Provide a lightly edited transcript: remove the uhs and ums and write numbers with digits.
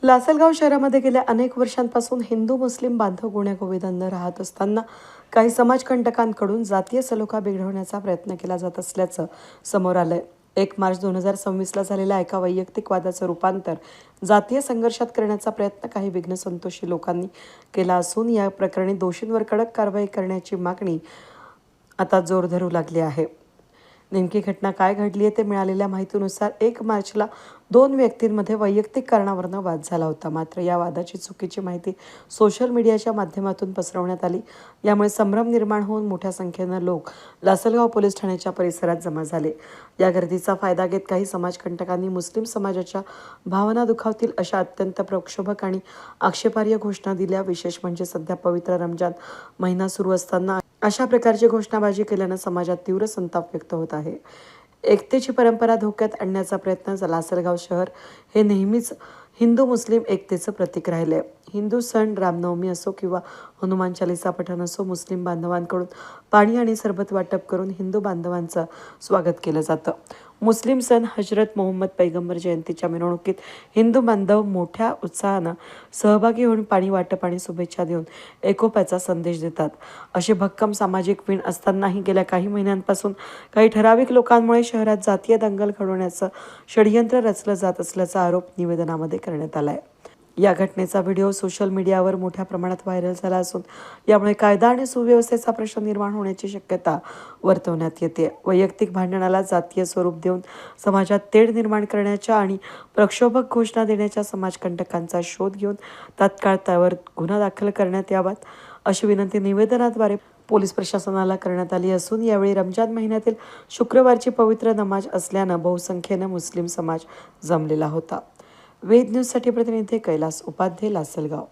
लासलगाव शहरामध्ये गेल्या अनेक वर्षांपासून हिंदू मुस्लिम बांधव गुण्यागोविंदाने राहत असताना काही समाजकंटकांकडून जातीय सलोखा बिघडवण्याचा प्रयत्न केला जात असल्याचं समोर आलंय. 1 मार्च 2026ला झालेल्या एका वैयक्तिक वादाचं रूपांतर जातीय संघर्षात करण्याचा प्रयत्न काही विघ्नसंतोषी लोकांनी केला असून या प्रकरणी दोषींवर कडक कारवाई करण्याची मागणी आता जोर धरू लागली आहे. नेमकी घटना काय घडली आहे ते मिळालेल्या माहितीनुसार 1 मार्चला 2 व्यक्तींमध्ये वैयक्तिक कारणावरून वाद झाला होता. मात्र या वादाची चुकीची माहिती सोशल मीडियाच्या माध्यमातून पसरवण्यात आली. यामुळे संभ्रम निर्माण होऊन मोठ्या संख्येनं लोक लासलगाव पोलीस ठाण्याच्या परिसरात जमा झाले. या गर्दीचा फायदा घेत काही समाजकंटकांनी मुस्लिम समाजाच्या भावना दुखावतील अशा अत्यंत प्रक्षोभक आणि आक्षेपार्ह घोषणा दिल्या. विशेष म्हणजे सध्या पवित्र रमजान महिना सुरू असताना अशा प्रकारची घोषणाबाजी केल्यानं समाजात तीव्र संताप व्यक्त होत आहे. एकतेची परंपरा धोक्यात आणण्याचा प्रयत्न. लासलगाव शहर हे नेहमीच हिंदू मुस्लिम एकतेचं प्रतीक राहिले. हिंदू सण रामनवमी असो किंवा हनुमान चालीसा पठण असो, मुस्लिम बांधवांकडून पाणी आणि सरबत वाटप करून हिंदू बांधवांचं स्वागत केलं जातं. मुस्लिम सण हजरत मोहम्मद पैगंबर जयंतीच्या मिरवणुकीत हिंदू बांधव मोठ्या उत्साहानं सहभागी होऊन पाणी वाटप आणि शुभेच्छा देऊन एकोप्याचा संदेश देतात. अशी भक्कम सामाजिक वीण असतानाही गेल्या काही महिन्यांपासून काही ठराविक लोकांमुळे शहरात जातीय दंगल घडवण्याचं षडयंत्र रचलं जात असल्याचा आरोप निवेदनामध्ये करण्यात आलाय. या घटनेचा व्हिडिओ सोशल मीडियावर मोठ्या प्रमाणात व्हायरल झाला असून यामुळे कायदा आणि सुव्यवस्थेचा प्रश्न निर्माण होण्याची शक्यता वर्तवण्यात येते. वैयक्तिक भांडणाला जातीय स्वरूप देऊन समाजात तेढ निर्माण करण्याच्या आणि प्रक्षोभक घोषणा देण्याच्या समाजकंटकांचा शोध घेऊन तात्काळ त्यावर गुन्हा दाखल करण्यात यावात अशी विनंती निवेदनाद्वारे पोलीस प्रशासनाला करण्यात आली असून यावेळी रमजान महिन्यातील शुक्रवारची पवित्र नमाज असल्यानं बहुसंख्येनं मुस्लिम समाज जमलेला होता. वेद न्यूजसाठी प्रतिनिधी कैलास उपाध्ये, लासलगाव.